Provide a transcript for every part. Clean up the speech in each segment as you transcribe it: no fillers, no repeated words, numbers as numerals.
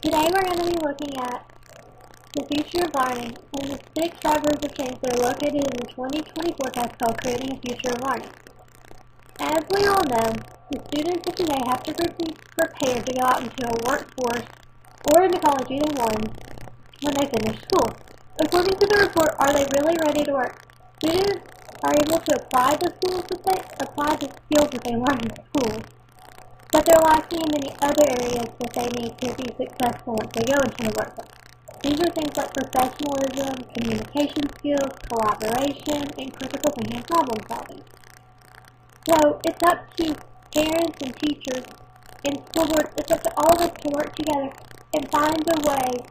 Today we're going to be looking at the future of learning and the 6 drivers of change that are located in the 2020 forecast called Creating a Future of Learning. As we all know, the students of today have to be prepared to go out into a workforce or into college, either one, when they finish school. According to the report, are they really ready to work? Students are able to apply the skills that they learn in school, but they're lacking in many other areas that they need to be successful once they go into the workforce. These are things like professionalism, communication skills, collaboration, and critical thinking and problem solving. So it's up to parents and teachers and school boards, it's up to all of us to work together and find a way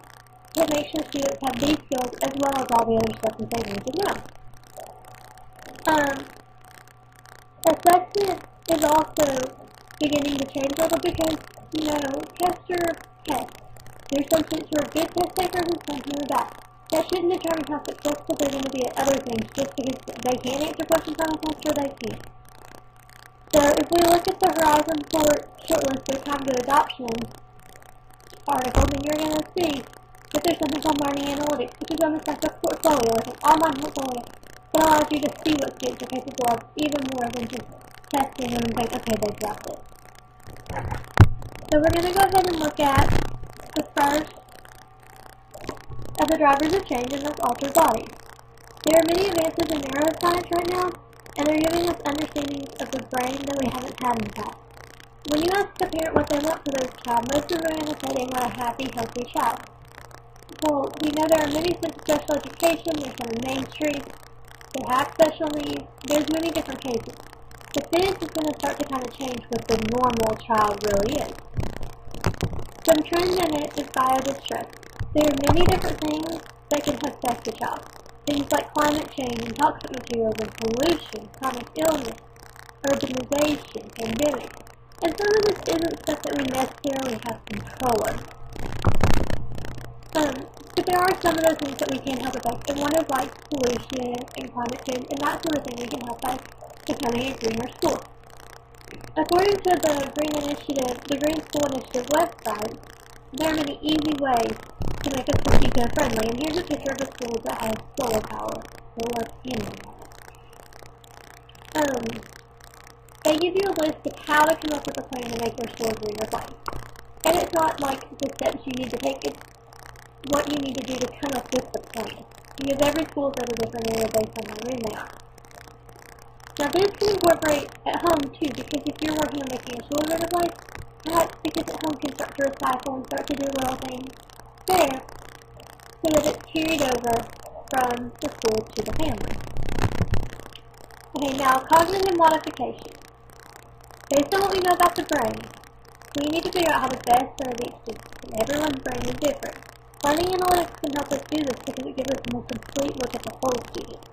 to make sure students have these skills as well as all the other stuff that they need to know. Assessment is also beginning to change a little because, tests are tests. There's some students who are good test takers and some who are bad. That shouldn't determine how successful they're going to be at other things just because they can answer questions on a test or they can't. So if we look at the Horizon 4 shortlist of time to adoption article, then you're going to see that there's something called Learning Analytics, which is almost like a portfolio. It's an online portfolio that allows you to see what students are capable of even more than just testing them and think, okay, they've got this. So we're going to go ahead and look at the first of the drivers of change, and that's altered bodies. There are many advances in neuroscience right now, and they're giving us understandings of the brain that we haven't had in the past. When you ask a parent what they want for their child, most of them are going to say they want a happy, healthy child. Well, we know there are many sorts of special education, there's some mainstream, they have special needs, there's many different cases. But this is going to start to kind of change what the normal child really is. Some trends in it is biodistress. There are many different things that can affect the child. Things like climate change and toxic materials and pollution, chronic illness, urbanization, pandemics. And some of this isn't stuff that we necessarily have control of. But there are some of those things that we can help affect, and one is like pollution and climate change, and that sort of thing we can help by becoming a greener school. According to the Green School Initiative website, there are many easy ways to make a school eco-friendly, and here's a picture of a school that has solar power, solar panels. They give you a list of how to come up with a plan to make your school a greener place. And it's not like the steps you need to take, it's what you need to do to come up with the plan. Because every school is at a different area based on how green they are. Now this can incorporate at home too, because if you're working on making your school a greener place, perhaps because at home can start to recycle and start to do little things there, so that it's carried over from the school to the family. Okay, now cognitive modification. Based on what we know about the brain, we need to figure out how to best serve each student, and everyone's brain is different. Learning analytics can help us do this because it gives us a more complete look at the whole student.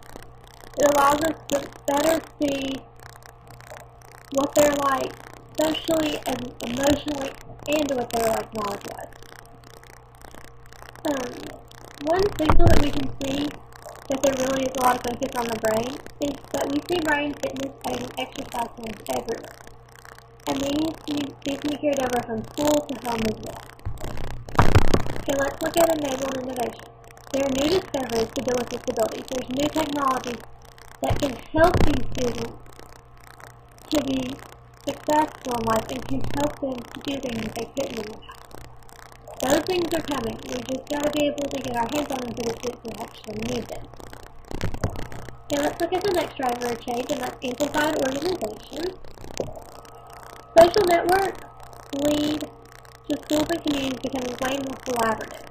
It allows us to better see what they're like socially and emotionally, and what they're like knowledge-wise. One signal that we can see that there really is a lot of focus on the brain is that we see brain fitness and exercise plans everywhere. And these can be carried over from school to home as well. Okay, let's look at enabled innovation. There are new discoveries to deal with disabilities. There's new technologies that can help these students to be successful in life and can help them to do things they couldn't in the past. Those things are coming. We just got to be able to get our hands on them for the students who actually need them. Okay, let's look at the next driver of change, and that's amplified organization. Social networks lead to schools and communities becoming way more collaborative.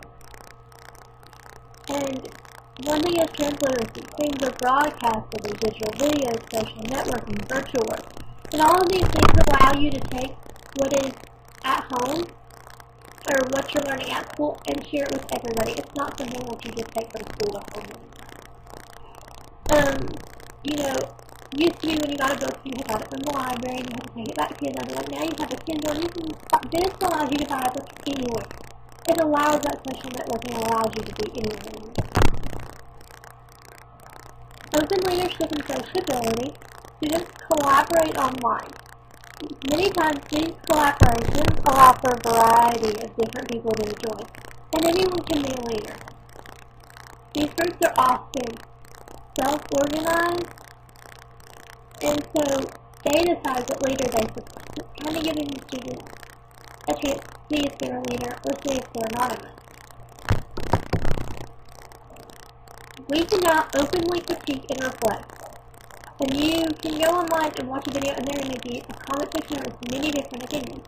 And one thing is translucency. Things are broadcasted in digital videos, social networking, virtual work. And all of these things allow you to take what is at home, or what you're learning at school, and share it with everybody. It's not something that you just take from school to home. Used to be when you got a book, you got it from the library, and you had to take it back to your other. Like now you have a Kindle, and this allows you to buy a book anywhere. It allows that social networking, allows you to be anywhere. Open leadership and sociability. Students collaborate online. Many times these collaborations allow for a variety of different people to join, and anyone can be a leader. These groups are often self-organized, and so they decide what leader they support, kind of giving the students a chance to see if they're a leader or see if they're anonymous. We can now openly critique and reflect. And you can go online and watch a video, and there may be a comment section with many different opinions.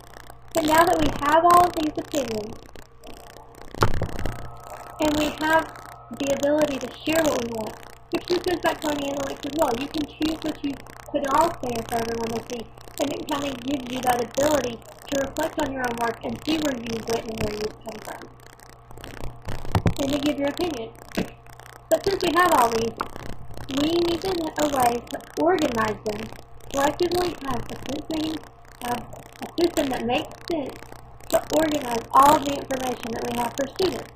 But now that we have all of these opinions, and we have the ability to share what we want, which just goes back to our analytics as well. You can choose what you put out there for everyone to see, and it kind of gives you that ability to reflect on your own work and see where you went and where you've come from, and to give your opinion. But since we have all these, we need a way to organize them, collectively have a system that makes sense to organize all of the information that we have for students.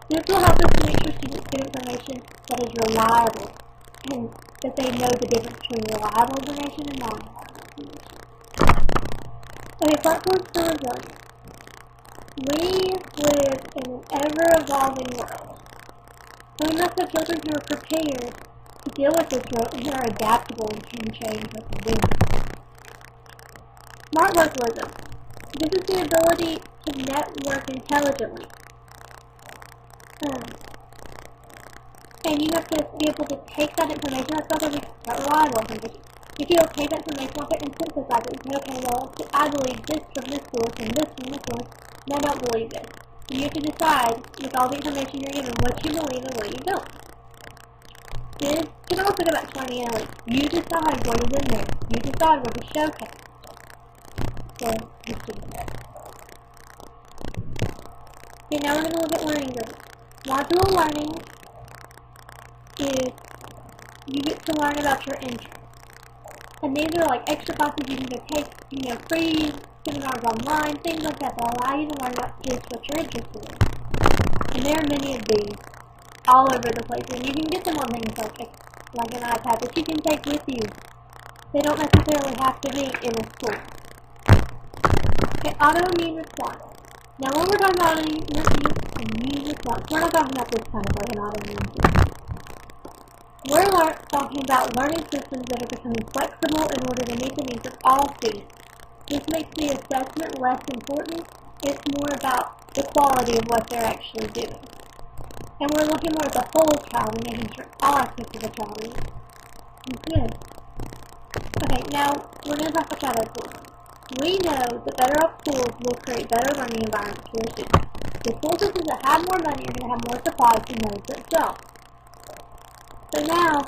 This will help us to make sure students get information that is reliable, and that they know the difference between reliable information and non-reliable information. Okay, platforms for resilience. We live in an ever-evolving world. We must have children who are prepared to deal with this world and who are adaptable and can change what they're doing. Smart localism. This is the ability to network intelligently. And you have to be able to take that information, that's why we talk about reliable information. If you don't take that information off it and synthesize it and say, okay, well, I believe this from this source and this from this source, and I don't believe this. You have to decide, with all the information you're given, what you believe and what you don't. This can also go back to our analytics. You decide what is in there. You decide what to showcase to the student. Okay, now we're going to look at learning goals. Module learning is you get to learn about your interests. And these are like extra classes you can go take, free seminars online, things like that allow you to learn about just what you're interested in. And there are many of these all over the place, and you can get them on things like an iPad that you can take with you. They don't necessarily have to be in a school. Okay, autoimmune response. Now when we're talking about immune response, we're not talking about this kind of like an autoimmune system. We're talking about learning systems that are becoming flexible in order to meet the needs of all students. This makes the assessment less important. It's more about the quality of what they're actually doing. And we're looking more at the whole child and making sure all aspects of the child is good. Okay, now we're going to talk about charter schools. We know that better off schools will create better learning environments for their students. The school systems that have more money are going to have more supplies than those that don't. So now,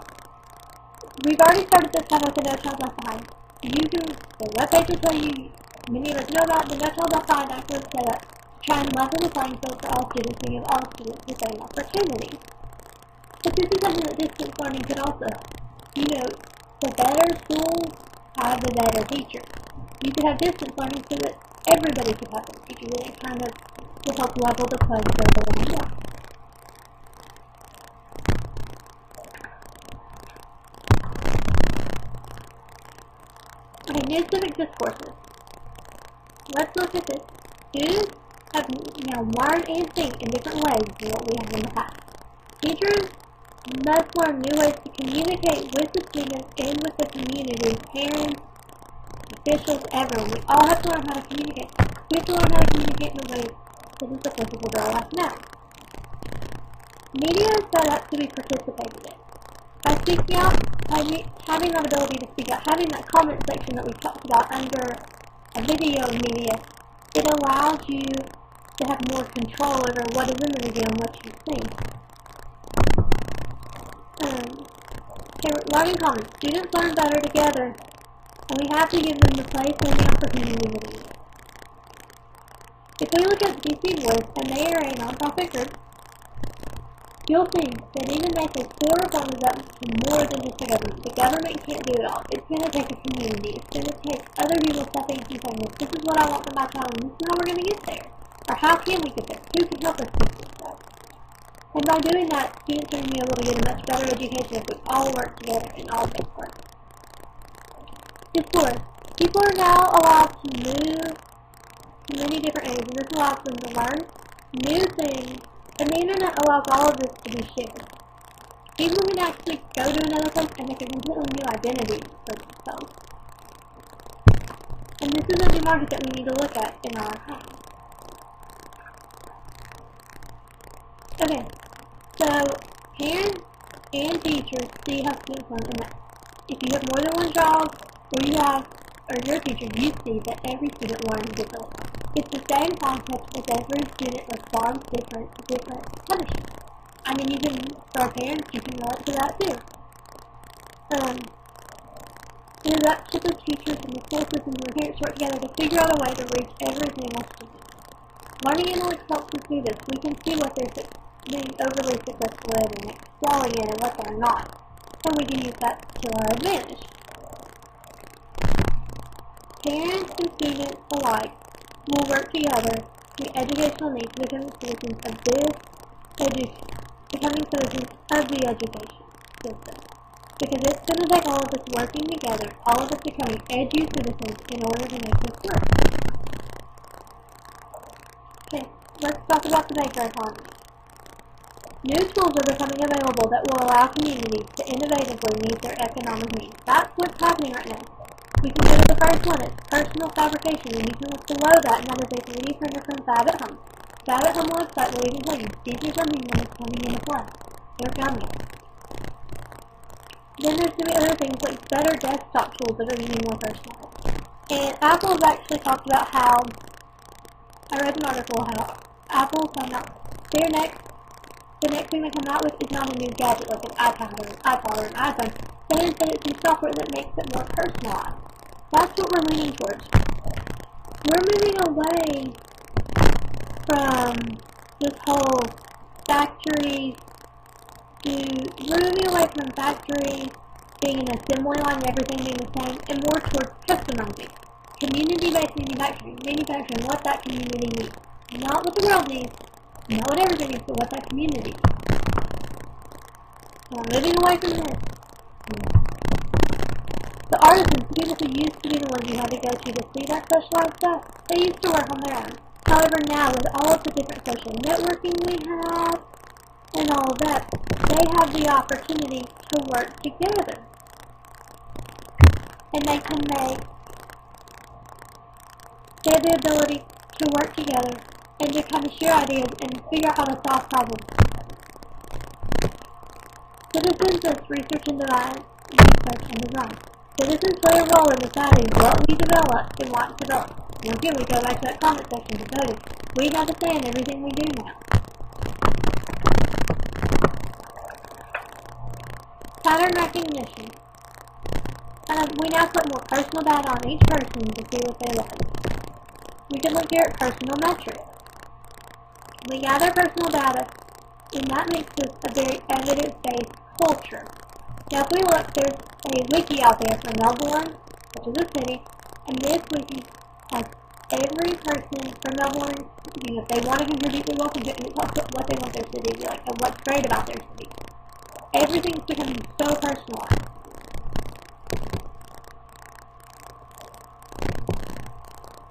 we've already started this time with the No Child Left Behind. The webpage will tell you, many of us know about the No Child Left Behind actually set up to try and level the playing field for all students and give all students the same opportunities. But this is something that distance learning could also help. The better schools have the better teachers. You could have distance learning so that everybody could have a teacher, and it kind of will help level the playing field a little more. Okay, new civic discourses. Let's look at this. Students have now learned and think in different ways than what we have in the past. Teachers must learn new ways to communicate with the students and with the community, parents, officials, everyone. We all have to learn how to communicate. We have to learn how to communicate in a way that is applicable to our life now. Media is set up to be participated in. By speaking out, having that ability to speak out, having that comment section that we talked about under a video media, it allows you to have more control over what is in the video and what you think. Okay, learning commons. Students learn better together, and we have to give them the place and the opportunity to do it. If we look at DC Voice, and they are a nonprofit group, you'll see that even they say core reform is up to more than just the government. The government can't do it all. It's going to take a community. It's going to take other people stepping up and saying, this is what I want for my child, and this is how we're going to get there. Or how can we get there? Who can help us get there? And by doing that, students are going to be able to get a much better education if we all work together and all make work. Discourse. People are now allowed to move many different areas, and this allows them to learn new things, and the internet allows all of this to be shared. People can actually go to another place and make a completely new identity for themselves. And this is a new market that we need to look at in our economy. Okay, so parents and teachers see how students learn, and that if you have more than one job, or you're a teacher, you see that every student learns differently. It's the same concept as every student responds different to different punishment. I mean, for parents, you can relate to that too. It is up to the teachers and the school systems and the parents work together to figure out a way to reach every single student. Learning analytics helps us do this. We can see what they're being overly successful in and excelling in and what they're not. And we can use that to our advantage. Parents and students alike will work together to meet educational needs, becoming citizens of the education system. Because it's going to take all of us working together, all of us becoming edu-citizens in order to make this work. Okay, let's talk about the maker economy. New tools are becoming available that will allow communities to innovatively meet their economic needs. That's what's happening right now. We can go to the first one, it's personal fabrication, and you can look below that, and that is a 3D printer from Fab at Home. Fab at Home website will even tell you speakers from England is coming into play. They're coming. Then there's going to be other things like better desktop tools that are going to be more personalized. And Apple has actually talked about how, I read an article how Apple found out the next thing they come out with is not a new gadget like an iPad or an iPod or an iPhone. They instead it's some software that makes it more personalized. That's what we're leaning towards. We're moving away from this whole factories we're moving away from factories being an assembly line and everything being the same, and more towards customizing. Community-based manufacturing what that community needs. Not what the world needs, not what everything needs, but what that community needs. So I'm moving away from this. The artisans, the people who used to be the ones you had to go to see that specialized stuff, they used to work on their own. However, now with all of the different social networking we have, and all of that, they have the opportunity to work together. And they have the ability to work together and to kind of share ideas and figure out how to solve problems. Citizens is research and design. Citizens play a role in deciding what we develop and want to develop. And again, we go back to that comment section of voting. We got to say in everything we do now. Pattern recognition. We now put more personal data on each person to see what they like. We can look here at personal metrics. We gather personal data, and that makes us a very evidence-based culture. Now if we look, there's a wiki out there for Melbourne, which is a city, and this wiki has every person from Melbourne, if they want to contribute, they're welcome to, and it tells what they want their city to be like, and what's great about their city. Everything's becoming so personalized.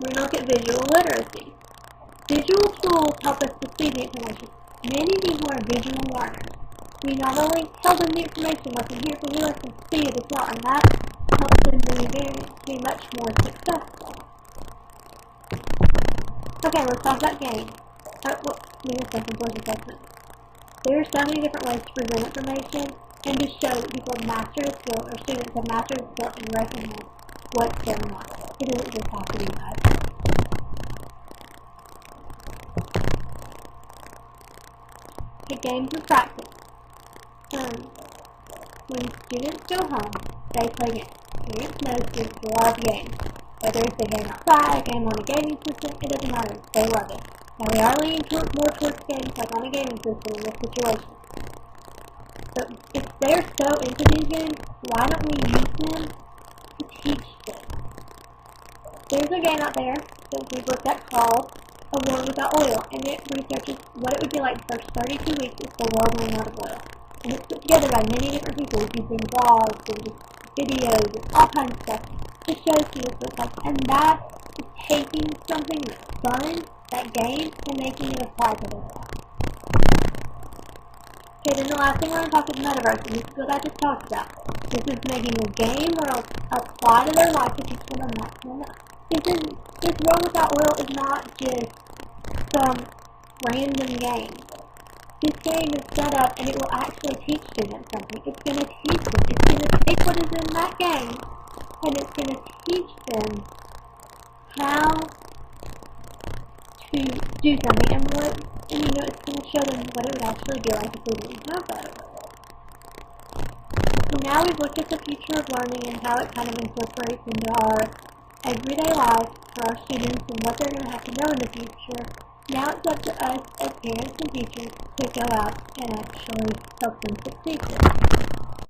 We're going to look at visual literacy. Visual tools help us to see the information. Many people are visual learners. We not only tell them the information, let them hear it, but we let them see it as well, and that helps them to be much more successful. Okay, let's talk about games. There are so many different ways to present information and to show that people master a skill, or students have mastered a skill and recognize what's going on. It doesn't just have to be that. Okay, games of practice. When students go home, they play games. Parents know students love games. Whether it's a game outside, a game on a gaming system, it doesn't matter. They love it. Now we are leaning more towards games like on a gaming system in this situation. But if they're so into these games, why don't we use them to teach them? There's a game out there that we've looked at called A World Without Oil, and it researches what it would be like the first 32 weeks if the world ran out of oil. And it's put together by many different people using blogs and videos and all kinds of stuff to show students what it's like. And that taking something that's fun, that game, and making it apply to their life. Okay, then the last thing we're going to talk is metaverse, and this is what I just talked about. This is making a game or apply to their life to teach them a maximum. This World Without Will is not just some random game. This game is set up and it will actually teach students something. It's going to teach them. It's going to take what is in that game and it's going to teach them how to do something and it's going to show them what it would actually be like if we didn't have that. So now we've looked at the future of learning and how it kind of incorporates into our everyday life for our students and what they're going to have to know in the future. Now it's up to us as parents and teachers to go out and actually help them succeed with it.